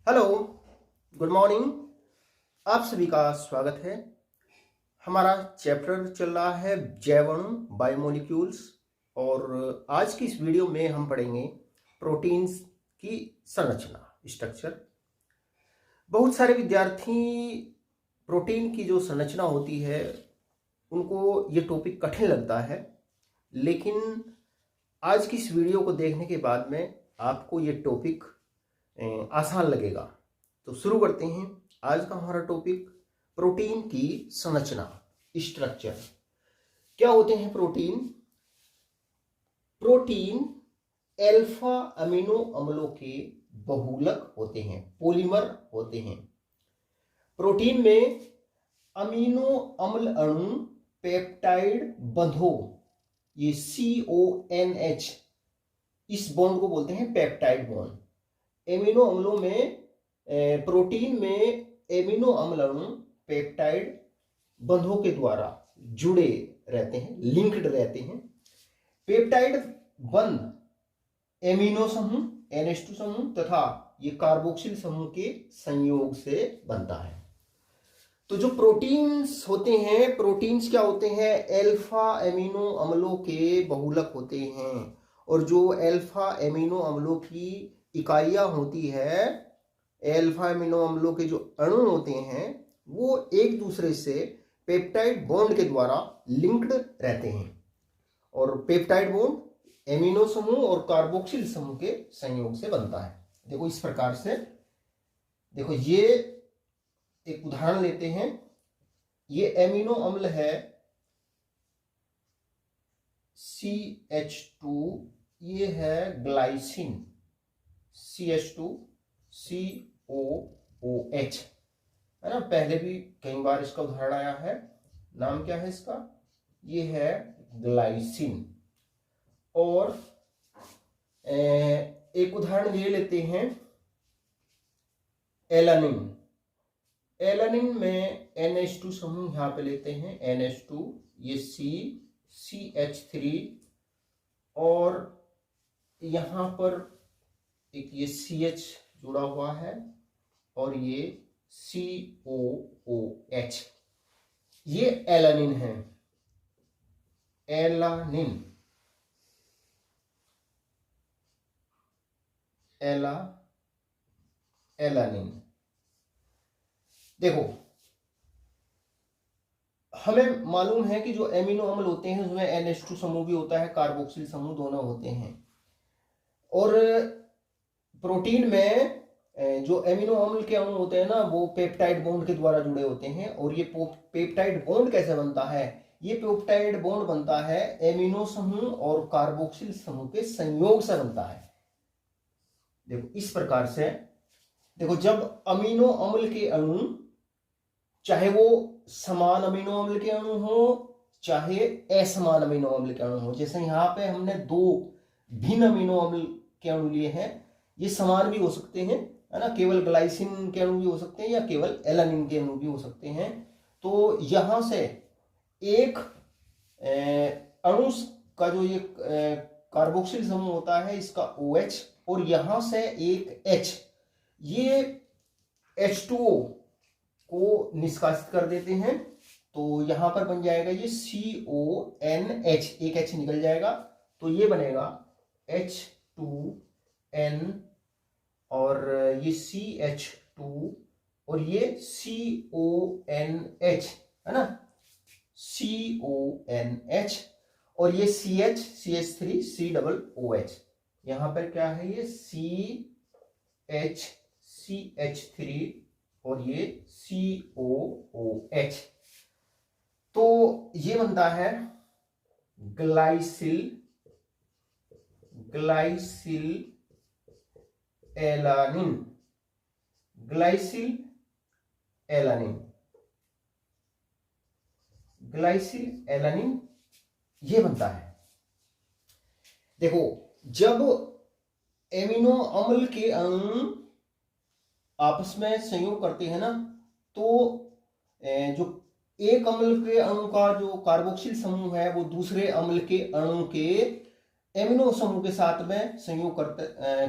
Hello, good morning. आप सभी का स्वागत है। हमारा चैप्टर चल रहा है जैवाणु बायोमोलिक्यूल्स और आज की इस वीडियो में हम पढ़ेंगे प्रोटीन्स की संरचना स्ट्रक्चर। बहुत सारे विद्यार्थी प्रोटीन की जो संरचना होती है उनको ये टॉपिक कठिन लगता है, लेकिन आज की इस वीडियो को देखने के बाद में आपको ये टॉपिक आसान लगेगा। तो शुरू करते हैं। आज का हमारा टॉपिक प्रोटीन की संरचना स्ट्रक्चर। क्या होते हैं प्रोटीन? प्रोटीन अल्फा अमीनो अम्लों के बहुलक होते हैं, पॉलीमर होते हैं। प्रोटीन में अमीनो अम्ल अणु पेप्टाइड बंधों, ये CONH, इस बॉन्ड को बोलते हैं पेप्टाइड बॉन्ड। एमिनो अम्लों में प्रोटीन में एमिनो अम्ल अणु पेप्टाइड बंधों के द्वारा जुड़े रहते हैं, लिंक्ड रहते हैं। पेप्टाइड बंध एमिनो समूह NH2 समूह तथा ये कार्बोक्सिल समूह के संयोग से बनता है। तो जो प्रोटीन्स होते हैं, प्रोटीन्स क्या होते हैं? अल्फा एमिनो अम्लों के बहुलक होते हैं। और जो अल्फा एमिनो अम्लों की इकाइयां होती है, अल्फा एमिनो अम्लों के जो अणु होते हैं वो एक दूसरे से पेप्टाइड बॉन्ड के द्वारा लिंक्ड रहते हैं। और पेप्टाइड बॉन्ड एमिनो समूह और कार्बोक्सिल समूह के संयोग से बनता है। देखो इस प्रकार से, देखो ये एक उदाहरण लेते हैं। ये एमिनो अम्ल है CH2, ये है ग्लाइसिन CH2COOH, है ना। पहले भी कई बार इसका उदाहरण आया है। नाम क्या है इसका? ये है ग्लाइसिन। और एक उदाहरण ये लेते हैं एलानिन। एलानिन में NH2 समूह यहां पे लेते हैं, NH2, ये CH3 और यहां पर एक ये CH जुड़ा हुआ है और ये COOH, ये एलानिन है। Alanine, alanine. देखो हमें मालूम है कि जो एमिनो अम्ल होते हैं उसमें NH2 समूह भी होता है, कार्बोक्सिल समूह दोनों होते हैं। और प्रोटीन में जो एमिनो अम्ल के अणु होते हैं ना, वो पेप्टाइड बॉन्ड के द्वारा जुड़े होते हैं। और ये पेप्टाइड बॉन्ड कैसे बनता है? ये पेप्टाइड बॉन्ड बनता है एमिनो समूह और कार्बोक्सिल समूह के संयोग से बनता है। देखो इस प्रकार से, देखो जब अमीनो अम्ल के अणु, चाहे वो समान अमीनो अम्ल के अणु हो चाहे असमान अमीनो अम्ल के अणु हो, जैसे यहाँ पे हमने दो भिन्न अमीनो अम्ल के अणु लिए हैं, ये समान भी हो सकते हैं, है ना। केवल ग्लाइसिन के अणु भी हो सकते हैं या केवल एलानिन के अणु भी हो सकते हैं। तो यहां से एक अणु का जो ये कार्बोक्सिल समूह होता है इसका OH, और यहां से एक H, ये H2O को निष्कासित कर देते हैं। तो यहां पर बन जाएगा ये CONH, एक H निकल जाएगा तो ये बनेगा H2N और ये CH2 और ये CONH, है ना, CONH। और ये CH3 COOH, यहां पर क्या है? ये CH3 और ये COOH। तो ये बनता है ग्लाइसिल एलानिन, ग्लाइसिल एलानिन ये बनता है। देखो जब एमिनो अम्ल के अणु आपस में संयोग करते हैं ना, तो जो एक अम्ल के अणु का जो कार्बोक्सिल समूह है वो दूसरे अम्ल के अणु के एमिनो समूह के साथ में संयोग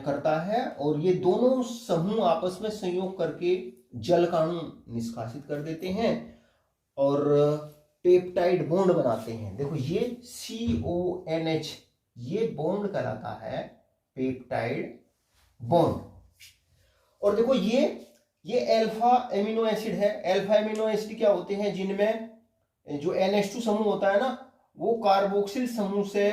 करता है और ये दोनों समूह आपस में संयोग करके जल का अणु निष्कासित कर देते हैं और पेप्टाइड बॉन्ड बनाते हैं। देखो ये CONH ये बॉन्ड कहलाता है पेप्टाइड बॉन्ड। और देखो ये अल्फा एमिनो एसिड है। अल्फा एमिनो एसिड क्या होते हैं, जिनमें जो NH2 समूह होता है ना वो कार्बोक्सिल समूह से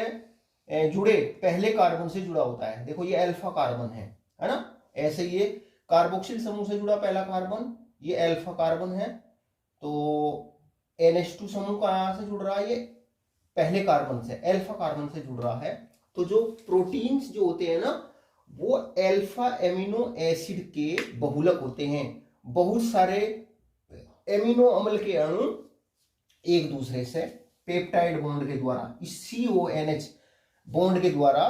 जुड़े पहले कार्बन से जुड़ा होता है। देखो ये अल्फा कार्बन है ना, ऐसे ये कार्बोक्सिल समूह से जुड़ा पहला कार्बन ये अल्फा कार्बन है। तो NH2 समूह कहां से जुड़ रहा है, ये पहले कार्बन से अल्फा कार्बन से जुड़ रहा है। तो जो प्रोटीन्स जो होते हैं ना वो अल्फा एमिनो एसिड के बहुलक होते हैं। बहुत सारे एमिनो अम्ल के अणु एक दूसरे से पेप्टाइड बॉन्ड के द्वारा इस CONH बॉन्ड के द्वारा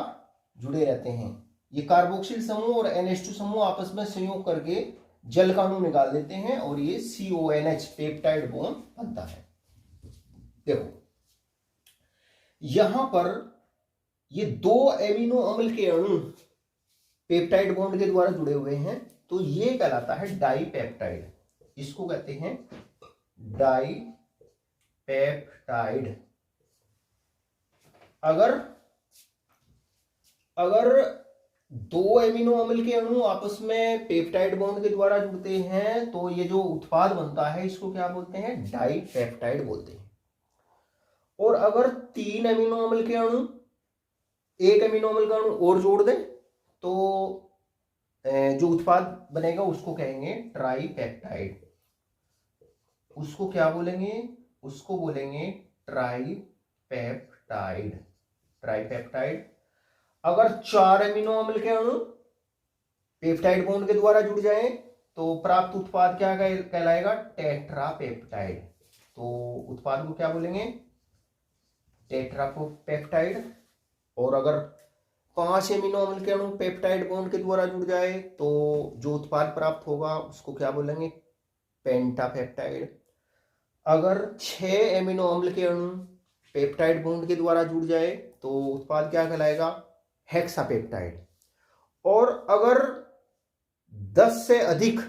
जुड़े रहते हैं। ये कार्बोक्सिल समूह और NH2 समूह आपस में संयोग करके जल का अणु निकाल देते हैं और ये CONH पेप्टाइड बॉन्ड बनता है। देखो यहां पर ये दो एमिनो अम्ल के अणु पेप्टाइड बॉन्ड के द्वारा जुड़े हुए हैं, तो ये कहलाता है डाइपेप्टाइड। इसको कहते हैं डाइपेप्टाइड। अगर दो एमिनो अम्ल के अणु आपस में पेप्टाइड बॉन्ड के द्वारा जुड़ते हैं तो ये जो उत्पाद बनता है इसको क्या बोलते हैं, डाइपेप्टाइड बोलते हैं। और अगर तीन एमिनो अम्ल के अणु एक एमिनो अम्ल का अणु और जोड़ दें तो जो उत्पाद बनेगा उसको कहेंगे ट्राइपेप्टाइड। उसको क्या बोलेंगे, उसको बोलेंगे ट्राइपेप्टाइड। ट्राइपेप्टाइड। अगर चार एमिनो अम्ल के अणु पेप्टाइड बॉन्ड के द्वारा जुड़ जाएं तो प्राप्त उत्पाद क्या कहलाएगा, टेट्रापेप्टाइड। तो उत्पाद को क्या बोलेंगे, टेट्रापेप्टाइड। और अगर पांच एमिनो अम्ल के अणु पेप्टाइड बॉन्ड के द्वारा जुड़ जाए तो जो उत्पाद प्राप्त होगा उसको क्या बोलेंगे, पेंटापेप्टाइड। अगर 6 एमिनो अम्ल के अणु पेप्टाइड बॉन्ड के द्वारा जुड़ जाए तो उत्पाद क्या कहलाएगा, हेक्सापेप्टाइड। और अगर 10 से अधिक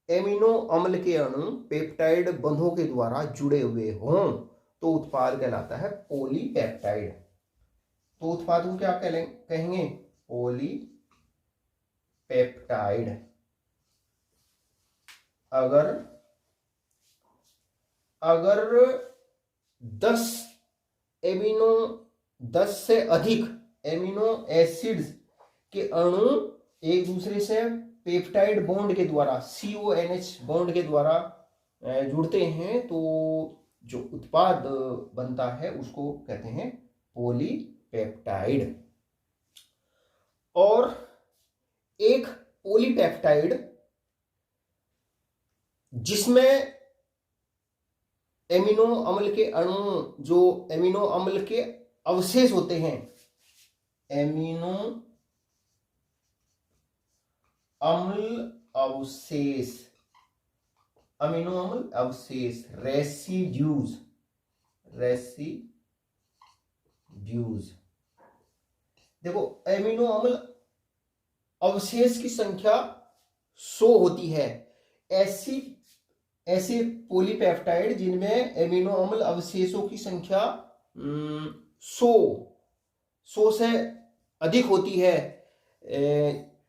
एमिनो अम्ल के अणु पेप्टाइड बंधों के द्वारा जुड़े हुए हों तो उत्पाद कहलाता है पॉलीपेप्टाइड। तो उत्पाद को क्या कहेंगे, पॉलीपेप्टाइड। अगर 10 से अधिक एमिनो एसिड्स के अणु एक दूसरे से पेप्टाइड बॉन्ड के द्वारा CONH बॉन्ड के द्वारा जुड़ते हैं तो जो उत्पाद बनता है उसको कहते हैं पॉलीपेप्टाइड। और एक पॉलीपेप्टाइड जिसमें एमिनो अम्ल के अणु, जो एमिनो अम्ल के अवशेष होते हैं, एमिनो अम्ल अवशेष, अमीनो अम्ल अवशेष, रेसिड्यूज, देखो एमिनो अम्ल अवशेष की संख्या 100 होती है। ऐसे पॉलीपेप्टाइड जिनमें एमिनो अम्ल अवशेषों की संख्या 100 से अधिक होती है,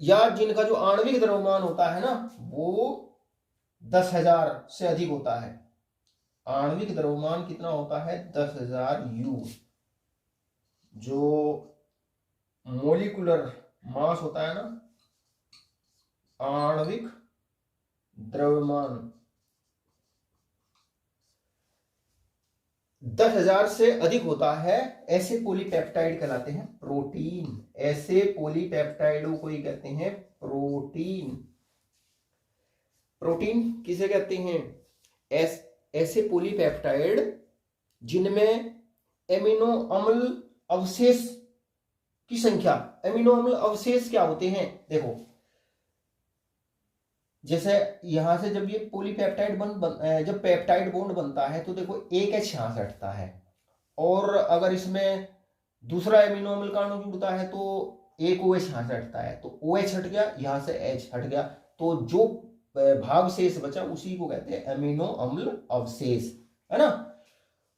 या जिनका जो आणविक द्रव्यमान होता है ना वो 10,000 से अधिक होता है। आणविक द्रव्यमान कितना होता है, 10,000 U। जो मोलिकुलर मास होता है ना, आणविक द्रव्यमान 10,000 से अधिक होता है, ऐसे पॉलीपेप्टाइड कहलाते हैं प्रोटीन। ऐसे पॉलीपेप्टाइडों को ही कहते हैं प्रोटीन। प्रोटीन किसे कहते हैं, ऐसे पॉलीपेप्टाइड जिनमें एमिनो अम्ल अवशेष की संख्या, एमिनो अम्ल अवशेष क्या होते हैं, देखो जैसे यहां से जब ये पॉलीपेप्टाइड जब पेप्टाइड बॉन्ड बनता है तो देखो एक H यहां से हटता है, और अगर इसमें दूसरा एमिनो अम्ल का अणु जुड़ता है तो एक OH यहाँ से हटता है, तो OH हट गया, यहाँ से H हट गया, तो जो भाग शेष बचा उसी को कहते हैं एमिनो अम्ल अवशेष, है ना।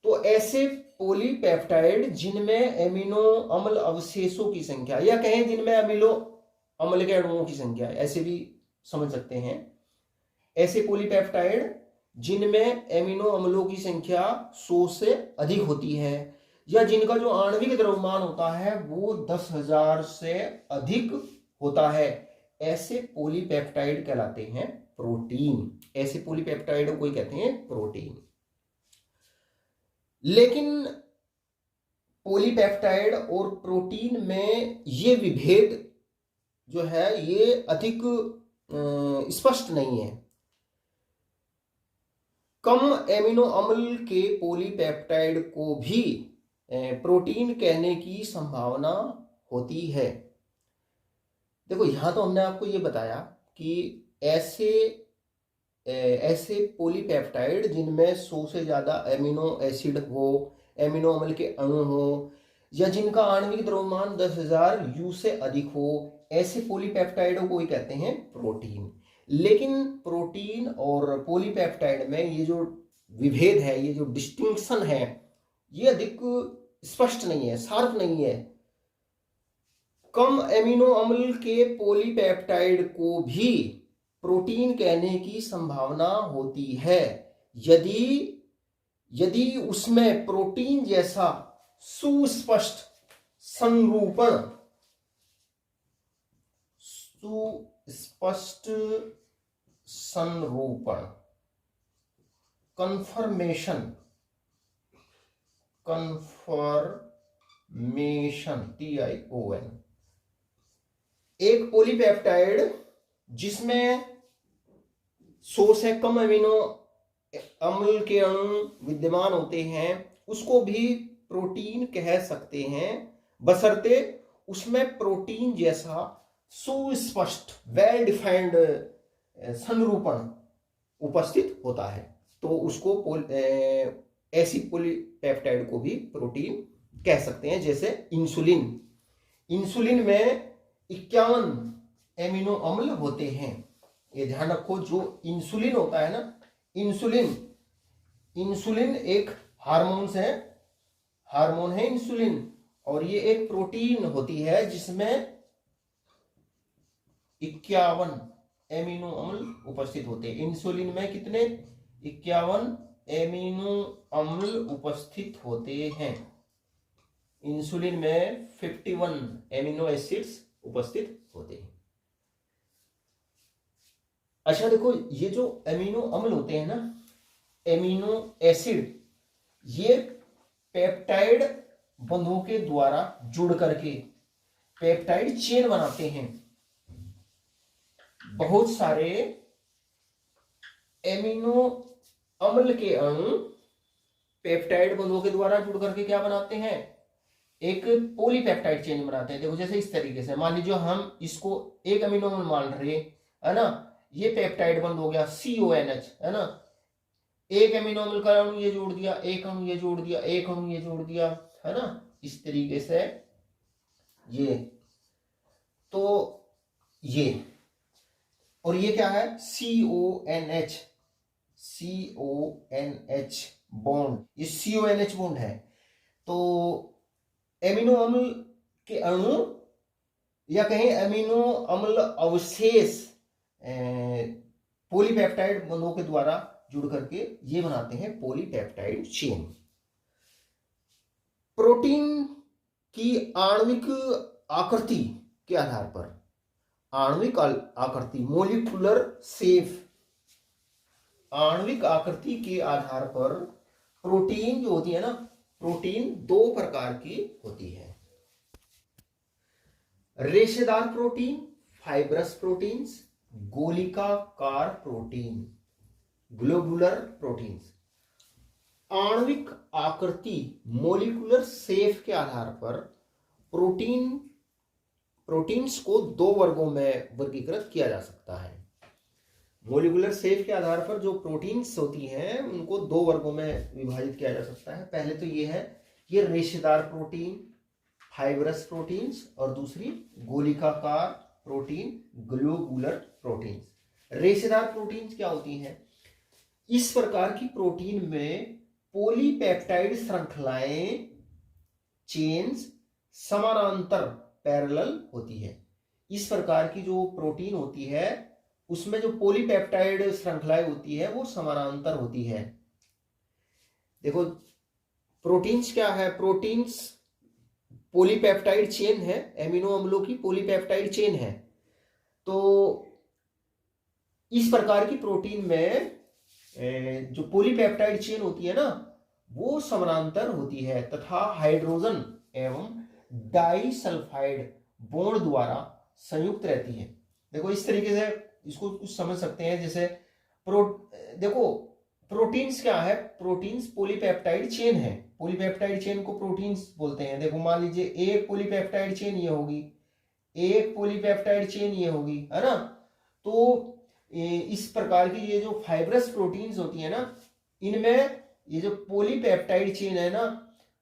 तो ऐसे पॉलीपेप्टाइड जिनमें एमिनो अम्ल अवशेषों की संख्या, या कहें जिनमें अमीनो अम्ल के अणुओं की संख्या है, ऐसे भी समझ सकते हैं। ऐसे पॉलीपेप्टाइड जिनमें एमिनो अम्लों की संख्या 100 से अधिक होती है, या जिनका जो आणविक द्रव्यमान होता है वो 10,000 से अधिक होता है, ऐसे पॉलीपेप्टाइड कहलाते हैं प्रोटीन। ऐसे पॉलीपेप्टाइड को कहते हैं प्रोटीन। लेकिन पॉलीपेप्टाइड और प्रोटीन में ये विभेद जो है ये अधिक स्पष्ट नहीं है। कम एमिनो अम्ल के पॉलीपेप्टाइड को भी प्रोटीन कहने की संभावना होती है। देखो यहां तो हमने आपको ये बताया कि ऐसे पॉलीपेप्टाइड जिनमें 100 से ज्यादा एमिनो एसिड हो, एमिनो अम्ल के अणु हो, या जिनका आणविक द्रव्यमान 10,000 U से अधिक हो, ऐसे पॉलीपेप्टाइडों को ही कहते हैं प्रोटीन। लेकिन प्रोटीन और पॉलीपेप्टाइड में ये जो विभेद है, ये जो डिस्टिंक्शन है, ये अधिक स्पष्ट नहीं है, शार्प नहीं है। कम एमिनो अम्ल के पॉलीपेप्टाइड को भी प्रोटीन कहने की संभावना होती है यदि उसमें प्रोटीन जैसा सुस्पष्ट संरूपण कन्फर्मेशन TION, एक पॉलीपेप्टाइड जिसमें 100 से कम एमिनो अम्ल के अणु विद्यमान होते हैं उसको भी प्रोटीन कह सकते हैं, बशर्ते उसमें प्रोटीन जैसा सुस्पष्ट वेल डिफाइंड संरूपण उपस्थित होता है, तो उसको ऐसी पॉलीपेप्टाइड को भी प्रोटीन कह सकते हैं। जैसे इंसुलिन में 51 एमिनो अम्ल होते हैं। ये ध्यान रखो, जो इंसुलिन होता है ना, इंसुलिन एक हार्मोन है इंसुलिन, और ये एक प्रोटीन होती है जिसमें 51 एमिनो अम्ल उपस्थित होते हैं। इंसुलिन में कितने? 51 एमिनो अम्ल उपस्थित होते हैं। इंसुलिन में 51 एमिनो एसिड्स उपस्थित होते हैं। अच्छा देखो, ये जो एमिनो अम्ल होते हैं ना, एमिनो एसिड, ये पेप्टाइड बंधों के द्वारा जुड़ करके पेप्टाइड चेन बनाते हैं। बहुत सारे एमिनो अम्ल के अणु पेप्टाइड बंधों के द्वारा जुड़ करके क्या बनाते हैं? एक पॉलीपेप्टाइड चेन बनाते हैं। देखो जैसे इस तरीके से, मान लीजिए हम इसको एक अमीनो अम्ल मान रहे है ना, ये पेप्टाइड बंध हो गया CONH, है ना। एक अमीनो अम्ल का अणु ये जोड़ दिया, एक अणु ये जोड़ दिया, एक अणु ये जोड़ दिया, है ना, इस तरीके से ये, तो ये, और ये क्या है? CONH बॉन्ड, ये CONH बॉन्ड है। तो एमिनो अम्ल के अणु या कहें एमिनो अम्ल अवशेष पॉलीपेप्टाइड बंधों के द्वारा जुड़ करके ये बनाते हैं पॉलीपेप्टाइड चेन। प्रोटीन की आणविक आकृति के आधार पर, आणविक आकृति, मोलिकुलर शेप, आणविक आकृति के आधार पर प्रोटीन जो होती है ना, प्रोटीन दो प्रकार की होती है। रेशेदार प्रोटीन, फाइब्रस प्रोटीन्स, गोलिकाकार प्रोटीन, ग्लोबुलर प्रोटीन्स। आणविक आकृति, मोलिकुलर शेप के आधार पर प्रोटीन्स को दो वर्गों में वर्गीकृत किया जा सकता है। मोलिकुलर शेप के आधार पर जो प्रोटीन्स होती हैं उनको दो वर्गों में विभाजित किया जा सकता है। पहले तो ये है, ये रेशेदार प्रोटीन, फाइब्रस प्रोटीन्स और दूसरी गोलिकाकार प्रोटीन, ग्लोबुलर प्रोटीन्स। रेशेदार प्रोटीन्स क्या होती हैं? इस प्रकार की प्रोटीन में पॉलीपेप्टाइड श्रृंखलाएं, चेन्स समानांतर पैरेलल होती है। इस प्रकार की जो प्रोटीन होती है उसमें जो पॉलीपेप्टाइड श्रृंखलाएं होती है वो समानांतर होती है। देखो प्रोटीन्स क्या है? प्रोटीन्स पॉलीपेप्टाइड चेन है, एमिनो अम्लों की पॉलीपेप्टाइड चेन है। तो इस प्रकार की प्रोटीन में जो पॉलीपेप्टाइड चेन होती है ना वो समानांतर होती है तथा हाइड्रोजन एवं डाइसल्फाइड बॉन्ड द्वारा संयुक्त रहती है। देखो इस तरीके से इसको कुछ समझ सकते हैं। जैसे देखो प्रोटीन्स क्या है? प्रोटीन्स पॉलीपेप्टाइड चेन है। पॉलीपेप्टाइड चेन को प्रोटीन्स बोलते हैं। देखो मान लीजिए एक पॉलीपेप्टाइड चेन ये होगी, एक पॉलीपेप्टाइड चेन ये होगी, है ना। तो इस प्रकार की ये जो फाइब्रस प्रोटीन्स होती है ना, इनमें ये जो पॉलीपेप्टाइड चेन है ना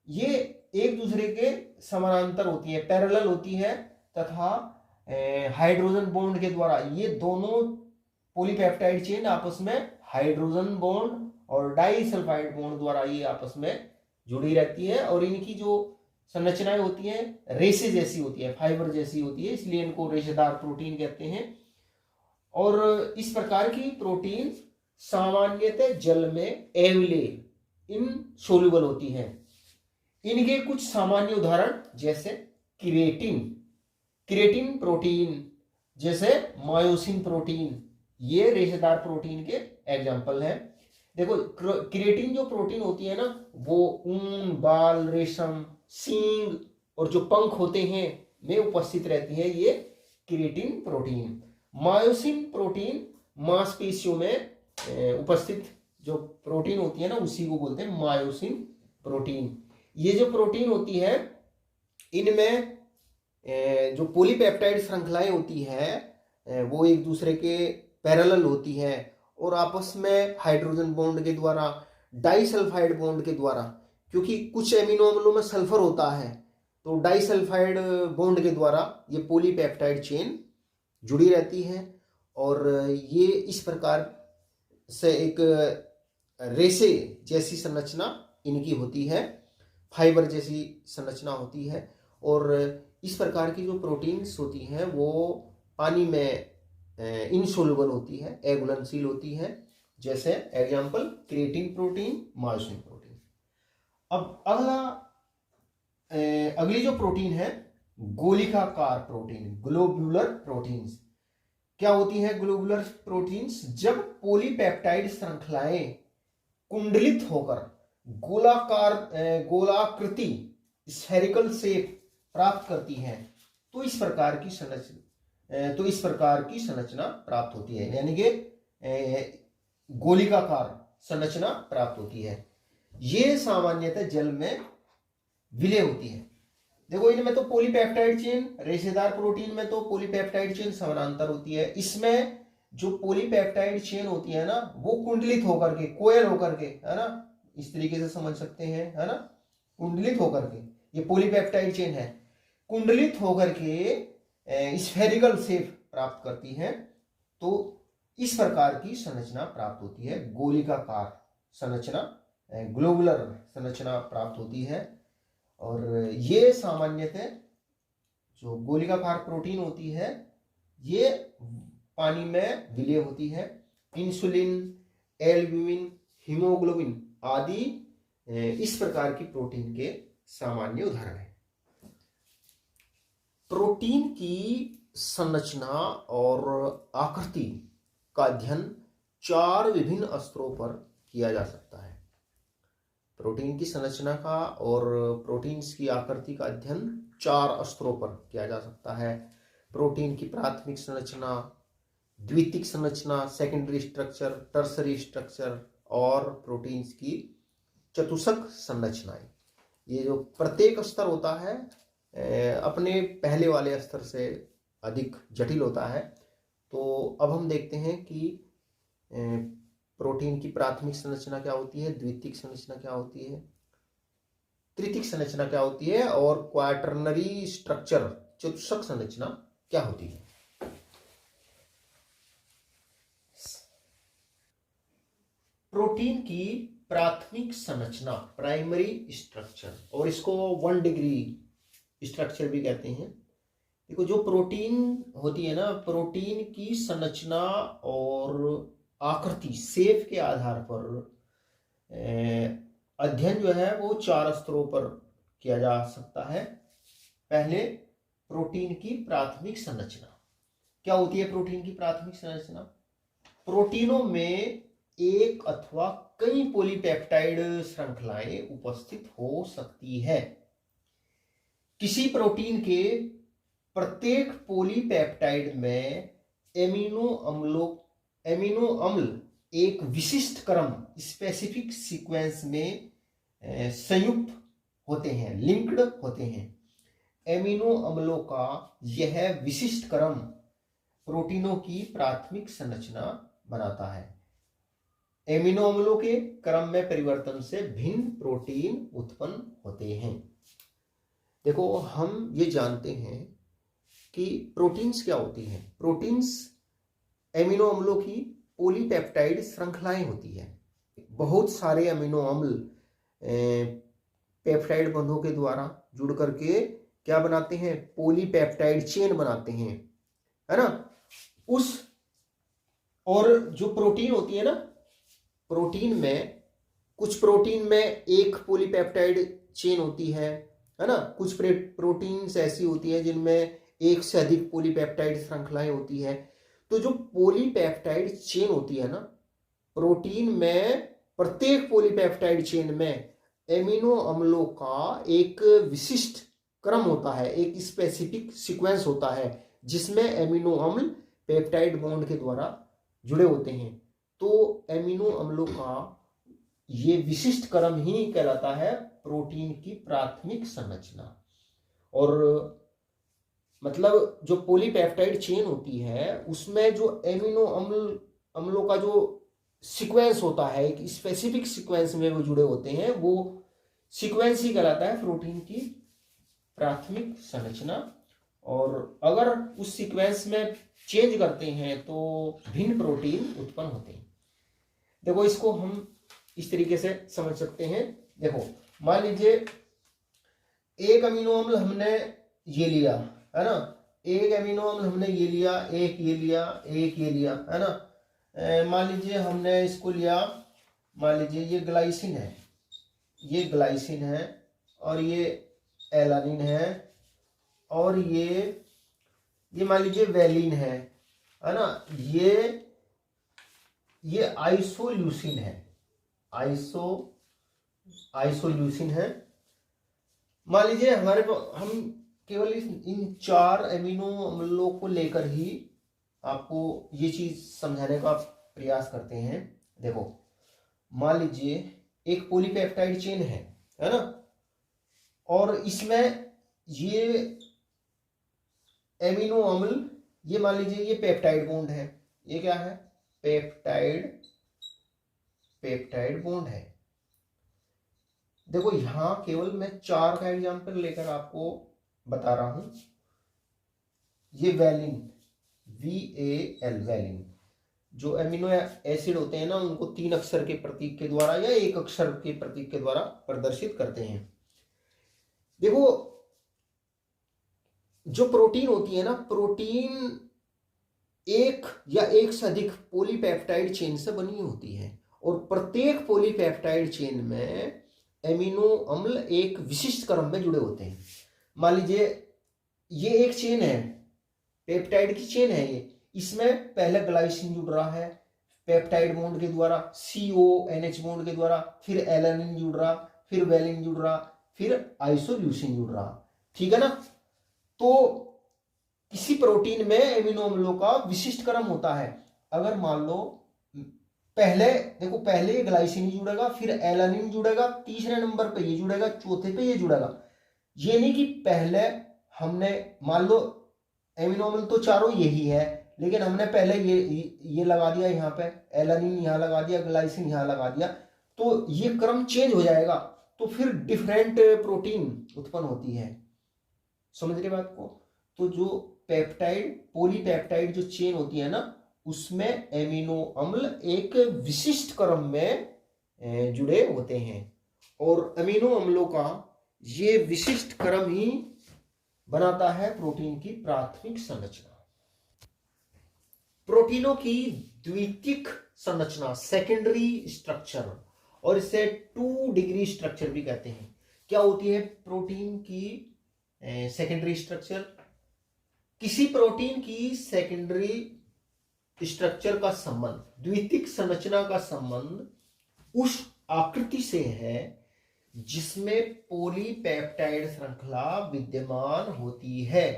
ये एक दूसरे के समानांतर होती है, पैरेलल होती है तथा हाइड्रोजन बॉन्ड के द्वारा ये दोनों पॉलीपेप्टाइड चेन आपस में हाइड्रोजन बॉन्ड और डाइसल्फाइड बॉन्ड द्वारा ये आपस में जुड़ी रहती है और इनकी जो संरचनाएं होती हैं रेशे जैसी होती है, फाइबर जैसी होती है, इसलिए इनको रेशेदार प्रोटीन कहते हैं। और इस प्रकार की प्रोटीन सामान्यतः जल में एविले इनसोल्यूबल होती है। इनके कुछ सामान्य उदाहरण जैसे क्रिएटिन, क्रिएटिन प्रोटीन, जैसे मायोसिन प्रोटीन, ये रेशेदार प्रोटीन के एग्जाम्पल हैं। देखो क्रिएटिन जो प्रोटीन होती है ना वो ऊन, बाल, रेशम, सींग और जो पंख होते हैं में उपस्थित रहती है ये क्रिएटिन प्रोटीन। मायोसिन प्रोटीन मांसपेशियों में उपस्थित जो प्रोटीन होती है ना उसी को बोलते हैं मायोसिन प्रोटीन। ये जो प्रोटीन होती है इनमें जो पॉलीपेप्टाइड श्रृंखलाएं होती है वो एक दूसरे के पैरेलल होती है और आपस में हाइड्रोजन बॉन्ड के द्वारा, डाइसल्फाइड बॉन्ड के द्वारा, क्योंकि कुछ एमिनो अम्लों में सल्फर होता है तो डाइसल्फाइड बॉन्ड के द्वारा ये पॉलीपेप्टाइड चेन जुड़ी रहती है और ये इस प्रकार से एक रेशे जैसी संरचना इनकी होती है, फाइबर जैसी संरचना होती है। और इस प्रकार की जो प्रोटीन्स होती हैं वो पानी में इनसोल्यूबल होती है, अघुलनशील होती है, जैसे example creatine protein, myosin protein. अब अगली जो प्रोटीन है गोलिकाकार प्रोटीन, ग्लोबुलर प्रोटीन्स। क्या होती है ग्लोबुलर प्रोटीन्स? जब पॉलीपेप्टाइड श्रृंखलाएं कुंडलित होकर गोलाकृति स्फेरिकल शेप प्राप्त करती हैं तो इस प्रकार की संरचना प्राप्त होती है, यानी कि गोलिकाकार संरचना प्राप्त होती है। ये सामान्यतः जल में विलय होती है। देखो इनमें तो पॉलीपेप्टाइड चेन, रेशेदार प्रोटीन में तो पॉलीपेप्टाइड चेन समानांतर होती है। इसमें जो पॉलीपेप्टाइड चेन होती है ना वो कुंडलित होकर के, कोयल होकर के, है ना, इस तरीके से समझ सकते हैं, है ना, कुंडलित होकर के ये पॉलीपेप्टाइड चेन है, कुंडलित होकर के स्फेरिकल शेप प्राप्त करती है तो इस प्रकार की संरचना प्राप्त होती है, गोलिकाकार संरचना, ग्लोबुलर संरचना प्राप्त होती है। और ये सामान्यतः जो गोलिकाकार प्रोटीन होती है ये पानी में विलय होती है। इंसुलिन, एल्ब्यूमिन, हीमोग्लोबिन आदि इस प्रकार की प्रोटीन के सामान्य उदाहरण हैं। प्रोटीन की संरचना और आकृति का अध्ययन 4 विभिन्न स्तरों पर किया जा सकता है। प्रोटीन की संरचना का और प्रोटीन्स की आकृति का अध्ययन 4 स्तरों पर किया जा सकता है। प्रोटीन की प्राथमिक संरचना, द्वितीयक संरचना, सेकेंडरी स्ट्रक्चर, टर्सरी स्ट्रक्चर और प्रोटीन्स की चतुष्क संरचनाएं। ये जो प्रत्येक स्तर होता है अपने पहले वाले स्तर से अधिक जटिल होता है। तो अब हम देखते हैं कि प्रोटीन की प्राथमिक संरचना क्या होती है, द्वितीयक संरचना क्या होती है तृतीयक संरचना क्या होती है और क्वाटरनरी स्ट्रक्चर चतुष्क संरचना क्या होती है। प्रोटीन की प्राथमिक संरचना प्राइमरी स्ट्रक्चर, और इसको 1 डिग्री स्ट्रक्चर भी कहते हैं। देखो जो प्रोटीन होती है ना, प्रोटीन की संरचना और आकृति शेप के आधार पर अध्ययन जो है वो 4 स्तरों पर किया जा सकता है। पहले प्रोटीन की प्राथमिक संरचना क्या होती है। प्रोटीन की प्राथमिक संरचना, प्रोटीनों में एक अथवा कई पॉलीपेप्टाइड श्रृंखलाएं उपस्थित हो सकती है। किसी प्रोटीन के प्रत्येक पॉलीपेप्टाइड में एमिनो अम्ल एक विशिष्ट क्रम स्पेसिफिक सीक्वेंस में संयुक्त होते हैं, लिंक्ड होते हैं। एमिनो अम्लों का यह विशिष्ट क्रम प्रोटीनों की प्राथमिक संरचना बनाता है। एमिनो अम्लों के क्रम में परिवर्तन से भिन्न प्रोटीन उत्पन्न होते हैं। देखो हम ये जानते हैं कि प्रोटीन्स क्या होती हैं। प्रोटीन्स एमिनो अम्लों की पॉलीपेप्टाइड श्रृंखलाएं होती है। बहुत सारे अमीनो अम्ल पेप्टाइड बंधों के द्वारा जुड़ करके क्या बनाते हैं, पॉलीपेप्टाइड चेन बनाते हैं, है ना। उस और जो प्रोटीन होती है ना, प्रोटीन में कुछ प्रोटीन में एक पॉलीपेप्टाइड चेन होती है ना। कुछ प्रोटीन्स ऐसी होती है जिनमें एक से अधिक पॉलीपेप्टाइड श्रृंखलाएं होती है। तो जो पॉलीपेप्टाइड चेन होती है ना, प्रोटीन में प्रत्येक पॉलीपेप्टाइड चेन में एमिनो अम्लों का एक विशिष्ट क्रम होता है, एक स्पेसिफिक सीक्वेंस होता है जिसमें एमिनो अम्ल पेप्टाइड बॉन्ड के द्वारा जुड़े होते हैं। तो एमिनो अम्लों का ये विशिष्ट क्रम ही कहलाता है प्रोटीन की प्राथमिक संरचना। और मतलब जो पॉलीपेप्टाइड चेन होती है उसमें जो एमिनो अम्लों का जो सीक्वेंस होता है, एक स्पेसिफिक सीक्वेंस में वो जुड़े होते हैं, वो सीक्वेंस ही कहलाता है प्रोटीन की प्राथमिक संरचना। और अगर उस सीक्वेंस में चेंज करते हैं तो भिन्न प्रोटीन उत्पन्न होते हैं। देखो इसको हम इस तरीके से समझ सकते हैं। देखो मान लीजिए एक अमीनो अम्ल हमने ये लिया, है ना, एक अमीनो अम्ल हमने ये लिया, एक ये लिया, एक ये लिया, है ना। मान लीजिए हमने इसको लिया, मान लीजिए ये ग्लाइसिन है, ये ग्लाइसिन है, और ये एलानिन है, और ये मान लीजिए वेलिन है ना। ये आइसोल्यूसिन है, आइसोल्यूसिन है। मान लीजिए हमारे हम केवल इन 4 एमिनो अम्लों को लेकर ही आपको ये चीज समझाने का प्रयास करते हैं। देखो मान लीजिए एक पॉलीपेप्टाइड चेन है ना, और इसमें ये एमिनो अम्ल, ये मान लीजिए ये पेप्टाइड बॉन्ड है, ये क्या है, पेप्टाइड बॉन्ड है। देखो यहां केवल मैं 4 का एग्जांपल लेकर आपको बता रहा हूं। ये वेलिन, VAL, वेलिन, जो एमिनो एसिड होते हैं ना, उनको 3 अक्षर के प्रतीक के द्वारा या 1 अक्षर के प्रतीक के द्वारा प्रदर्शित करते हैं। देखो जो प्रोटीन होती है ना, प्रोटीन एक या एक से अधिक पॉलीपेप्टाइड चेन से बनी होती है, और प्रत्येक पॉलीपेप्टाइड चेन में एमिनो अम्ल एक विशिष्ट क्रम में जुड़े होते हैं। मान लीजिए ये एक चेन है, पेप्टाइड की चेन है ये, इसमें पहले ग्लाइसिन जुड़ रहा है पेप्टाइड बॉन्ड के द्वारा, CONH बॉन्ड के द्वारा, फिर एलानिन जुड़ रहा, फिर वेलिन जुड़ रहा, फिर आइसोल्यूसिन जुड़ रहा, ठीक है ना। तो किसी प्रोटीन में एमिनो अम्लों का विशिष्ट क्रम होता है। अगर मान लो पहले, देखो पहले ये ग्लाइसिन जुड़ेगा, फिर एलानिन जुड़ेगा, तीसरे नंबर पे ये जुड़ेगा, चौथे पे ये जुड़ेगा। ये नहीं कि पहले हमने, मान लो एमिनो अम्ल तो चारों यही है, लेकिन हमने पहले ये लगा दिया यहाँ पे, एलानिन यहाँ लगा दिया, ग्लाइसिन यहाँ लगा दिया, तो ये क्रम चेंज हो जाएगा। तो फिर डिफरेंट प्रोटीन उत्पन्न होती है। समझ रहे बात को? तो जो पेप्टाइड पॉलीपेप्टाइड जो चेन होती है ना, उसमें एमिनो अम्ल एक विशिष्ट क्रम में जुड़े होते हैं, और अमीनो अम्लों का ये विशिष्ट क्रम ही बनाता है प्रोटीन की प्राथमिक संरचना। प्रोटीनों की द्वितीयक संरचना, सेकेंडरी स्ट्रक्चर, और इसे 2 डिग्री स्ट्रक्चर भी कहते हैं। क्या होती है प्रोटीन की सेकेंडरी स्ट्रक्चर? किसी प्रोटीन की सेकेंडरी स्ट्रक्चर का संबंध, द्वितीयक संरचना का संबंध उस आकृति से है जिसमें पॉलीपेप्टाइड श्रृंखला विद्यमान होती है।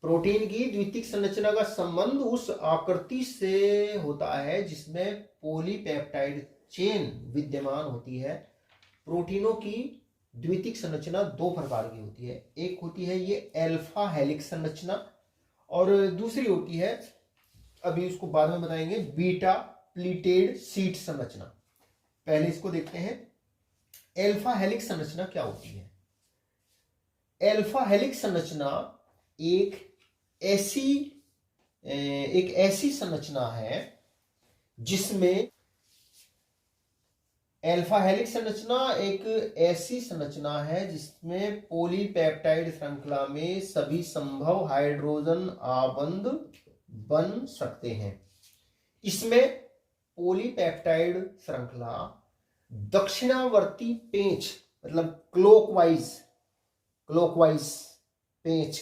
प्रोटीन की द्वितीयक संरचना का संबंध उस आकृति से होता है जिसमें पॉलीपेप्टाइड चेन विद्यमान होती है। प्रोटीनों की द्वितीयक संरचना 2 प्रकार की होती है। एक होती है ये अल्फा हेलिक्स संरचना, और दूसरी होती है, अभी उसको बाद में बताएंगे, बीटा प्लीटेड शीट संरचना। पहले इसको देखते हैं। अल्फा हेलिक्स संरचना क्या होती है? अल्फा हेलिक्स संरचना एक ऐसी संरचना है जिसमें अल्फा हेलिक्स संरचना एक ऐसी संरचना है जिसमें पॉलीपेप्टाइड श्रृंखला में सभी संभव हाइड्रोजन आबंध बन सकते हैं। इसमें पॉलीपेप्टाइड श्रृंखला दक्षिणावर्ती पेंच, मतलब क्लॉकवाइज पेंच,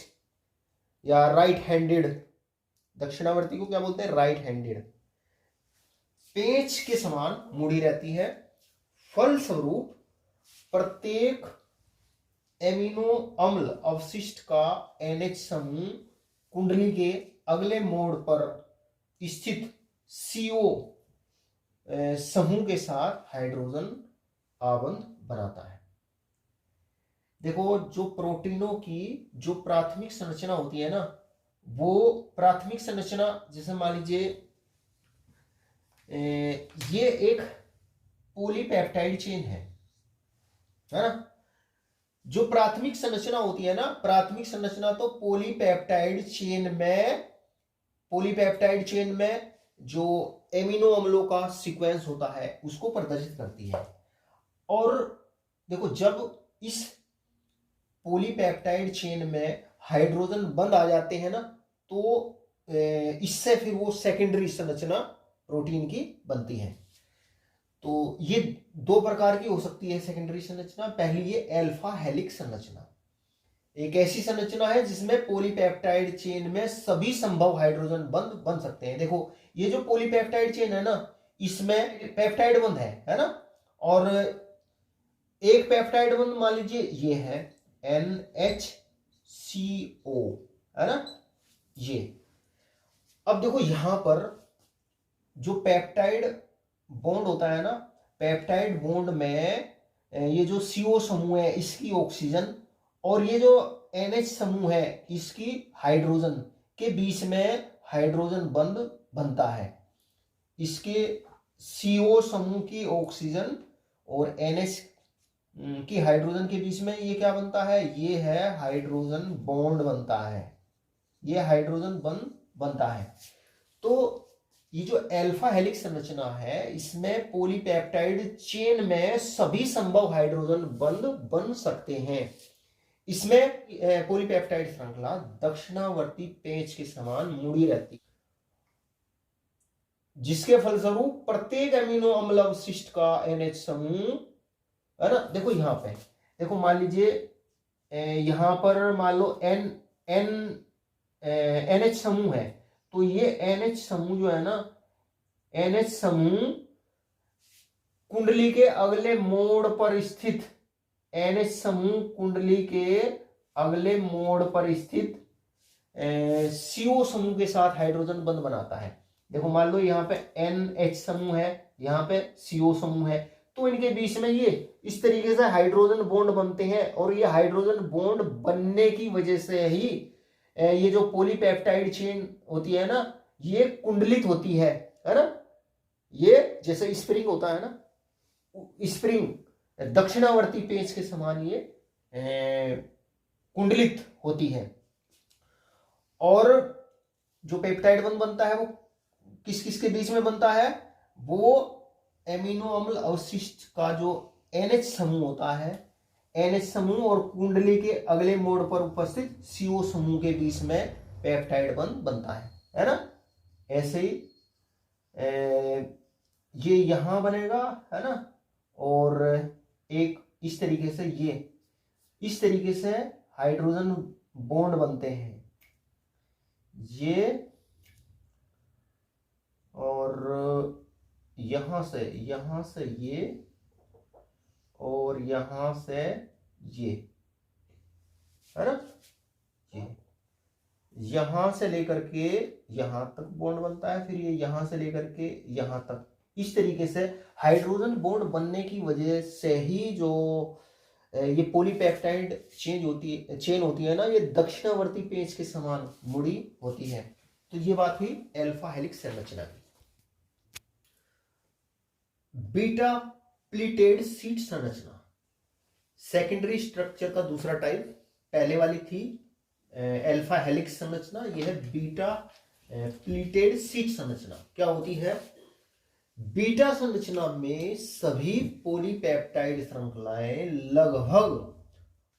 या राइट हैंडेड, दक्षिणावर्ती को क्या बोलते हैं? राइट हैंडेड पेंच के समान मुड़ी रहती है। फलस्वरूप प्रत्येक एमिनो अम्ल अवशिष्ट का NH समूह कुंडली के अगले मोड़ पर स्थित CO समूह के साथ हाइड्रोजन आबंध बनाता है। देखो, जो प्रोटीनों की जो प्राथमिक संरचना होती है ना, वो प्राथमिक संरचना, जैसे मान लीजिए ये एक पॉलीपेप्टाइड चेन है ना। जो प्राथमिक संरचना होती है ना, प्राथमिक संरचना तो पॉलीपेप्टाइड चेन में जो एमिनो अम्लों का सीक्वेंस होता है उसको प्रदर्शित करती है। और देखो, जब इस पॉलीपेप्टाइड चेन में हाइड्रोजन बंद आ जाते हैं ना, तो इससे फिर वो सेकेंडरी संरचना प्रोटीन की बनती है। तो ये 2 प्रकार की हो सकती है सेकेंडरी संरचना। पहली ये अल्फा हेलिक्स संरचना, एक ऐसी संरचना है जिसमें पॉलीपेप्टाइड चेन में सभी संभव हाइड्रोजन बंध बन सकते हैं। देखो, ये जो पॉलीपेप्टाइड चेन है ना, इसमें पेप्टाइड बंध है ना, और एक पेप्टाइड बंध मान लीजिए ये है NHCO, है ना ये। अब देखो, यहां पर जो पेप्टाइड बॉन्ड होता है ना, पेप्टाइड बॉन्ड में ये जो CO समूह है इसकी ऑक्सीजन, और ये जो NH समूह है इसकी हाइड्रोजन के बीच में हाइड्रोजन बंध बनता है। इसके CO समूह की ऑक्सीजन और NH की हाइड्रोजन के बीच में ये क्या बनता है? ये है हाइड्रोजन बॉन्ड बनता है, ये हाइड्रोजन बंध बनता है। तो ये जो अल्फा हेलिक्स संरचना है, इसमें पॉलीपेप्टाइड चेन में सभी संभव हाइड्रोजन बंध बन सकते हैं। इसमें पॉलीपेप्टाइड श्रृंखला दक्षिणावर्ती पेंच के समान मुड़ी रहती, जिसके फलस्वरूप प्रत्येक अमीनो अम्ल अवशिष्ट का NH समूह, है ना। देखो यहां पे, देखो मान लीजिए यहां पर मान लो NH समूह है, तो ये NH समूह जो है ना, NH समूह कुंडली के अगले मोड़ पर स्थित, NH समूह कुंडली के अगले मोड़ पर स्थित CO समूह के साथ हाइड्रोजन बंध बनाता है। देखो मान लो यहाँ पे NH समूह है, यहाँ पे CO समूह है, तो इनके बीच में ये इस तरीके से हाइड्रोजन बॉन्ड बनते हैं, और ये हाइड्रोजन बॉन्ड बनने की वजह से ही ये जो पॉलीपेप्टाइड चेन होती है ना, ये कुंडलित होती है ना। ये जैसे स्प्रिंग होता है ना, स्प्रिंग दक्षिणावर्ती पेंच के समान ये कुंडलित होती है। और जो पेप्टाइड बॉन्ड बनता है वो किस किस के बीच में बनता है, वो एमिनो अम्ल अवशिष्ट का जो NH समूह होता है, NH समूह और कुंडली के अगले मोड़ पर उपस्थित CO समूह के बीच में पेप्टाइड बॉन्ड बनता है ना। ऐसे ही ये यहां बनेगा, है ना, और एक इस तरीके से, ये इस तरीके से हाइड्रोजन बॉन्ड बनते हैं ये, और यहां से ये, और यहां से ये, है ना, ये यहां से लेकर के यहां तक बॉन्ड बनता है, फिर ये यहां से लेकर के यहां तक। इस तरीके से हाइड्रोजन बॉन्ड बनने की वजह से ही जो ये पॉलीपेप्टाइड चेन होती है ना, ये दक्षिणावर्ती पेंच के समान मुड़ी होती है। तो ये बात हुई अल्फा हेलिक्स संरचना की। बीटा प्लीटेड शीट संरचना, सेकेंडरी स्ट्रक्चर का दूसरा टाइप। पहले वाली थी अल्फा हेलिक्स संरचना, यह है बीटा प्लीटेड शीट संरचना। क्या होती है, बीटा संरचना में सभी पॉलीपेप्टाइड श्रृंखलाएं लगभग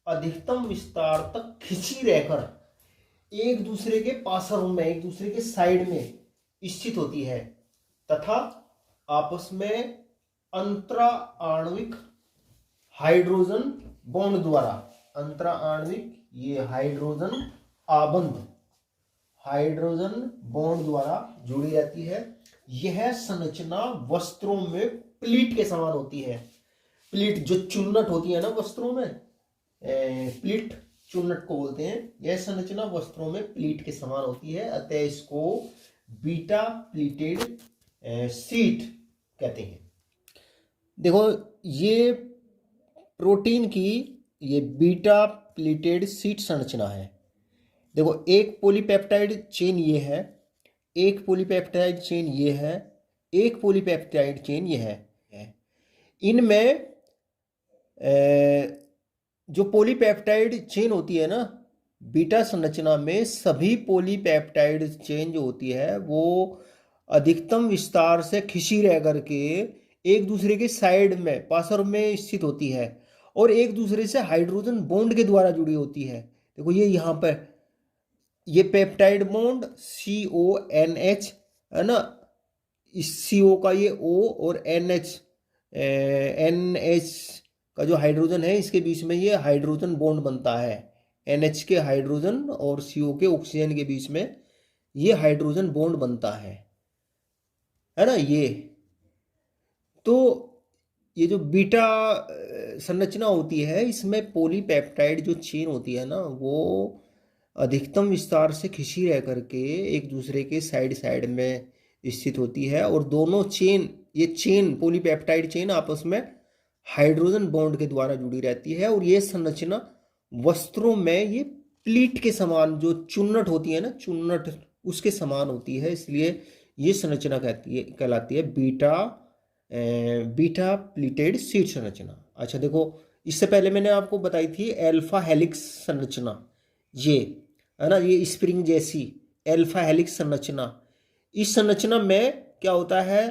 अधिकतम विस्तार तक खिंची रहकर एक दूसरे के पार्श्व में, एक दूसरे के साइड में स्थित होती है तथा आपस में अंतरा आणविक हाइड्रोजन बॉन्ड द्वारा, अंतरा आणविक ये हाइड्रोजन आबंध, हाइड्रोजन बॉन्ड द्वारा जुड़ी रहती है। यह संरचना वस्त्रों में प्लीट के समान होती है। प्लीट जो चुन्नट होती है ना वस्त्रों में, प्लीट चुन्नट को बोलते हैं। यह संरचना वस्त्रों में प्लीट के समान होती है, अतः इसको बीटा प्लीटेड शीट कहते हैं। देखो ये प्रोटीन की ये बीटा प्लीटेड शीट संरचना है। देखो एक पॉलीपेप्टाइड चेन ये है, एक पॉलीपेप्टाइड चेन ये है, एक पॉलीपेप्टाइड चेन ये है। इनमें जो पॉलीपेप्टाइड चेन होती है ना बीटा संरचना में, सभी पॉलीपेप्टाइड चेन जो होती है वो अधिकतम विस्तार से खिंची रह करके एक दूसरे के साइड में पार्श्व में स्थित होती है और एक दूसरे से हाइड्रोजन बॉन्ड के द्वारा जुड़ी होती है। देखो ये यहाँ पर ये पेप्टाइड बॉन्ड CONH है ना, इस CO का ये O और NH का जो हाइड्रोजन है इसके बीच में ये हाइड्रोजन बॉन्ड बनता है। NH के हाइड्रोजन और CO के ऑक्सीजन के बीच में ये हाइड्रोजन बॉन्ड बनता है ना। ये तो ये जो बीटा संरचना होती है इसमें पॉलीपेप्टाइड जो चेन होती है ना वो अधिकतम विस्तार से खिंची रह करके एक दूसरे के साइड में स्थित होती है और दोनों चेन, ये चेन पॉलीपेप्टाइड चेन आपस में हाइड्रोजन बॉन्ड के द्वारा जुड़ी रहती है। और ये संरचना वस्त्रों में ये प्लीट के समान, जो चुन्नट होती है ना, चुन्नट उसके समान होती है, इसलिए ये संरचना कहलाती है बीटा प्लीटेड शीट संरचना। अच्छा देखो इससे पहले मैंने आपको बताई थी अल्फा हेलिक्स संरचना, ये है ना, ये स्प्रिंग जैसी अल्फा हेलिक्स संरचना। इस संरचना में क्या होता है,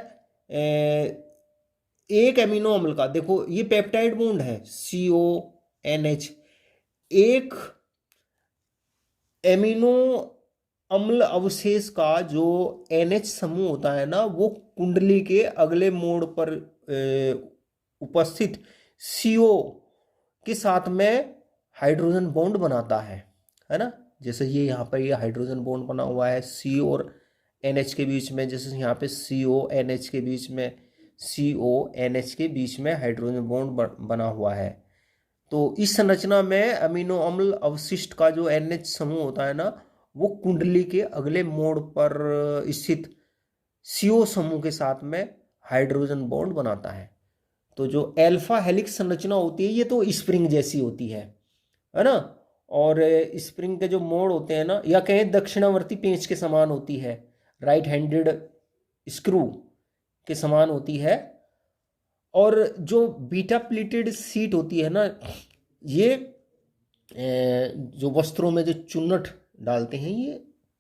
एक एमिनो अम्ल का, देखो ये पेप्टाइड बॉन्ड है CONH, एक एमिनो अम्ल अवशेष का जो NH समूह होता है ना वो कुंडली के अगले मोड़ पर उपस्थित CO के साथ में हाइड्रोजन बॉन्ड बनाता है ना। जैसे ये यहाँ पर ये हाइड्रोजन बॉन्ड बना हुआ है CO और NH के बीच में, जैसे यहाँ पे CONH के बीच में, CONH के बीच में हाइड्रोजन बॉन्ड बना हुआ है। तो इस संरचना में अमीनो अम्ल अवशिष्ट का जो NH समूह होता है ना वो कुंडली के अगले मोड़ पर स्थित CO समूह के साथ में हाइड्रोजन बॉन्ड बनाता है। तो जो अल्फा हेलिक्स संरचना होती है ये तो स्प्रिंग जैसी होती है ना, और स्प्रिंग के जो मोड़ होते हैं ना, या कहें दक्षिणावर्ती पेंच के समान होती है, राइट हैंडेड स्क्रू के समान होती है। और जो बीटा प्लेटेड शीट होती है ना, ये जो वस्त्रों में जो चुन्नट डालते हैं,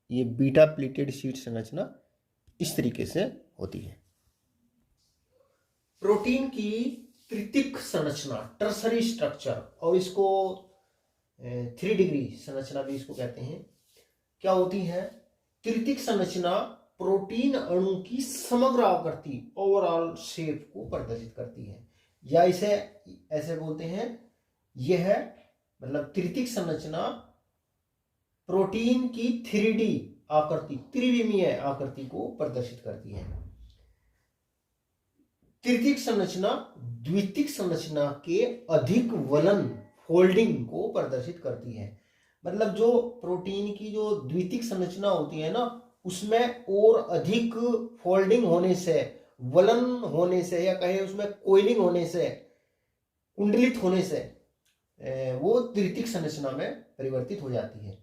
ये बीटा प्लेटेड शीट संरचना इस तरीके से होती है। प्रोटीन की तृतीयक संरचना, टर्सरी स्ट्रक्चर, और इसको 3 डिग्री संरचना भी इसको कहते हैं। क्या होती है? तृतीयक संरचना प्रोटीन अणु की समग्र आकृति, ओवरऑल शेप को प्रदर्शित करती है, या इसे ऐसे बोलते हैं, यह मतलब तृतीयक संरचना प्रोटीन की 3D आकृति, त्रिविमीय आकृति को प्रदर्शित करती है। तृतीयक संरचना द्वितीयक संरचना के अधिक वलन, फोल्डिंग को प्रदर्शित करती है। मतलब जो प्रोटीन की जो द्वितीयक संरचना होती है ना, उसमें और अधिक फोल्डिंग होने से, वलन होने से, या कहे उसमें कोइलिंग होने से, कुंडलित होने से वो तृतीयक संरचना में परिवर्तित हो जाती है।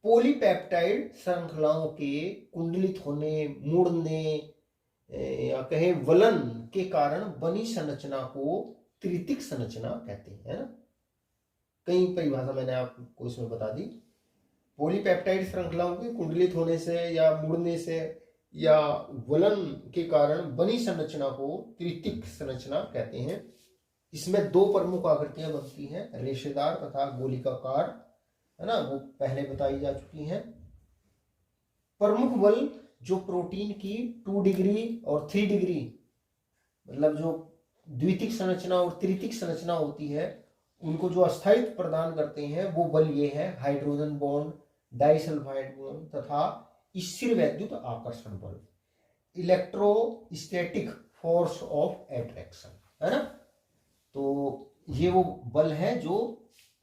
पॉलीपेप्टाइड श्रृंखलाओं के कुंडलित होने, मुड़ने, या कहे वलन के कारण बनी संरचना को तृतीयक संरचना कहते हैं, है ना। कई परिभाषा मैंने आपको इसमें बता दी। पॉलीपेप्टाइड श्रृंखलाओं के कुंडलित होने से या मुड़ने से या वलन के कारण बनी संरचना को तृतीयक संरचना कहते हैं। इसमें 2 प्रमुख आकृतियां बनती हैं, रेशेदार तथा गोलिकाकार, है ना, वो पहले बताई जा चुकी हैं। प्रमुख बल जो प्रोटीन की 2 डिग्री और 3 डिग्री, मतलब जो द्वितीयक संरचना और तृतीयक संरचना होती है, उनको जो अस्थायित्व प्रदान करते हैं, वो बल ये है: हाइड्रोजन बॉन्ड, डाइसल्फाइड बॉन्ड तथा स्थिर वैद्युत आकर्षण बल, इलेक्ट्रोस्टैटिक फोर्स ऑफ अट्रैक्शन, है ना। तो ये वो बल है जो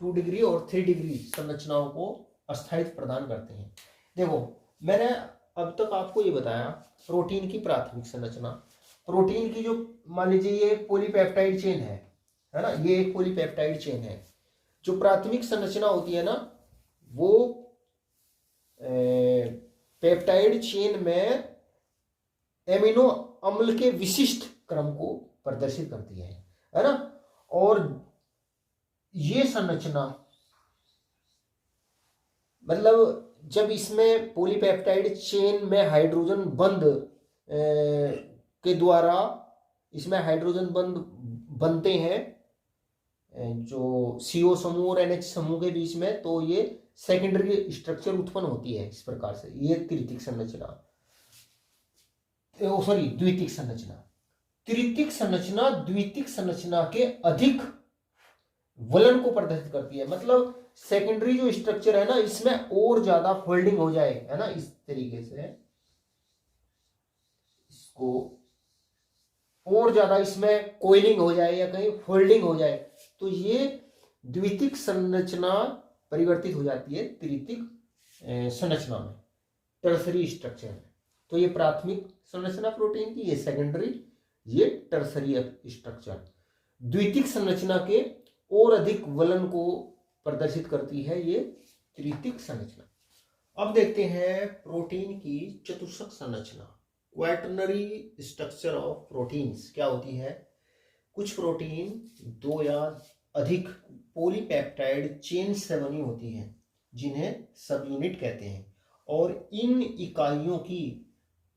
2 डिग्री और 3 डिग्री संरचनाओं को अस्थायित्व प्रदान करते हैं। देखो, मैंने अब तक आपको ये बताया प्रोटीन की प्राथमिक संरचना। प्रोटीन की जो, मान लीजिए ये एक पॉलीपेप्टाइड चेन है ना, ये एक पॉलीपेप्टाइड चेन है। जो प्राथमिक संरचना होती है ना, वो पेप्टाइड चेन में एमिनो अम्ल के विशिष्ट क्रम को प्रदर्शित करती है ना। और ये संरचना, मतलब जब इसमें पॉलीपेप्टाइड चेन में हाइड्रोजन बंध के द्वारा इसमें हाइड्रोजन बंध बनते हैं, जो CO समूह और NH समूह के बीच में, तो ये सेकेंडरी स्ट्रक्चर उत्पन्न होती है। इस प्रकार से ये तृतीयक संरचना, द्वितीयक संरचना। तृतीयक संरचना द्वितीयक संरचना के अधिक वलन को प्रदर्शित करती है। मतलब सेकेंडरी जो स्ट्रक्चर है ना, इसमें और ज्यादा फोल्डिंग हो जाए, है ना, इस तरीके से इसको और ज्यादा इसमें कोइलिंग हो जाए या कहीं फोल्डिंग हो जाए, तो ये द्वितीयक संरचना परिवर्तित हो जाती है तृतीयक संरचना में, टर्सरी स्ट्रक्चर में। तो ये प्राथमिक संरचना प्रोटीन की, ये सेकेंडरी, ये टर्सरी स्ट्रक्चर। द्वितीयक संरचना के और अधिक वलन को प्रदर्शित करती है ये तृतीयक संरचना। अब देखते हैं प्रोटीन की चतुष्क संरचना, क्वाटर्नरी स्ट्रक्चर ऑफ प्रोटीन्स क्या होती है। कुछ प्रोटीन 2 या अधिक पॉलीपेप्टाइड चेन से बनी होती है, जिन्हें सब यूनिट कहते हैं, और इन इकाइयों की,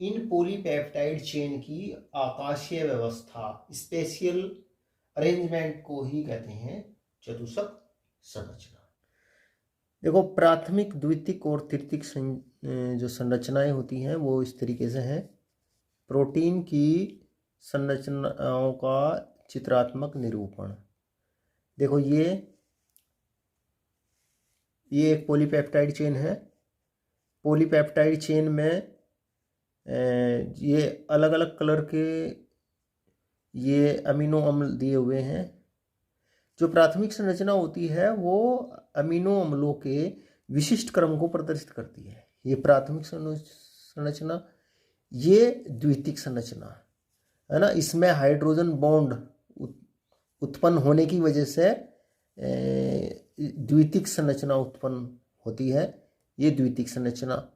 इन पॉलीपेप्टाइड चेन की आकाशीय व्यवस्था, स्पेशियल अरेंजमेंट को ही कहते हैं चतुष्क संरचना। देखो, प्राथमिक, द्वितीयक और तृतीयक जो संरचनाएं होती हैं वो इस तरीके से हैं। प्रोटीन की संरचनाओं का चित्रात्मक निरूपण। देखो, ये एक पॉलीपेप्टाइड चेन है। पॉलीपेप्टाइड चेन में ये अलग अलग कलर के ये अमीनो अम्ल दिए हुए हैं। जो प्राथमिक संरचना होती है वो अमीनो अम्लों के विशिष्ट क्रम को प्रदर्शित करती है, ये प्राथमिक संरचना। ये द्वितीयक संरचना है ना, इसमें हाइड्रोजन बॉन्ड उत्पन्न होने की वजह से द्वितीयक संरचना उत्पन्न होती है, ये द्वितीयक संरचना।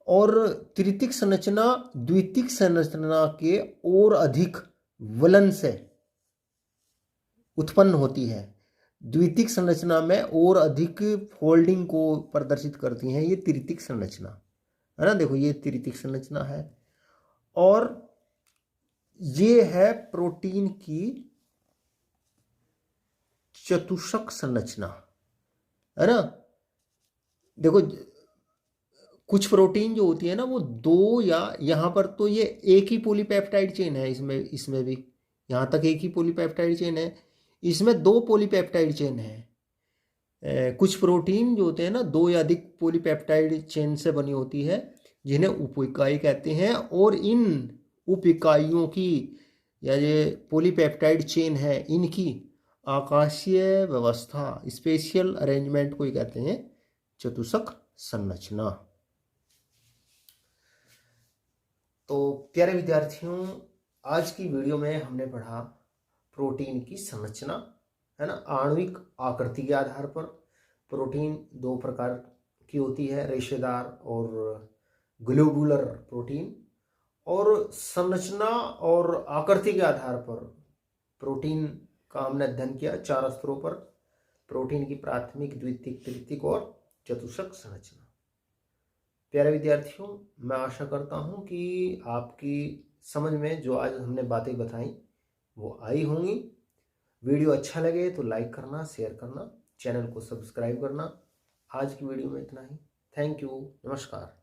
और तृतीयक संरचना द्वितीयक संरचना के और अधिक वलन से उत्पन्न होती है। द्वितीयक संरचना में और अधिक फोल्डिंग को प्रदर्शित करती हैं ये तृतीयक संरचना, है ना। देखो ये तृतीयक संरचना है और ये है प्रोटीन की चतुष्क संरचना, है ना। देखो कुछ प्रोटीन जो होती है ना वो दो, या यहाँ पर तो ये एक ही पॉलीपेप्टाइड चेन है, इसमें भी यहाँ तक एक ही पॉलीपेप्टाइड चेन है, इसमें दो पॉलीपेप्टाइड चेन है। कुछ प्रोटीन जो होते हैं ना दो या अधिक पॉलीपेप्टाइड चेन से बनी होती है जिन्हें उप इकाई कहते हैं, और इन उप इकाइयों की या ये पॉलीपेप्टाइड चेन है इनकी आकाशीय व्यवस्था स्पेशियल अरेंजमेंट को ही कहते हैं चतुष्क संरचना। तो प्यारे विद्यार्थियों, आज की वीडियो में हमने पढ़ा प्रोटीन की संरचना, है ना। आणविक आकृति के आधार पर प्रोटीन दो प्रकार की होती है, रेशेदार और ग्लोबुलर प्रोटीन। और संरचना और आकृति के आधार पर प्रोटीन का हमने अध्ययन किया चार स्तरों पर, प्रोटीन की प्राथमिक, द्वितीयक, तृतीयक और चतुष्क संरचना। प्यारे विद्यार्थियों, मैं आशा करता हूं कि आपकी समझ में जो आज हमने बातें बताई वो आई होंगी। वीडियो अच्छा लगे तो लाइक करना, शेयर करना, चैनल को सब्सक्राइब करना। आज की वीडियो में इतना ही। थैंक यू, नमस्कार।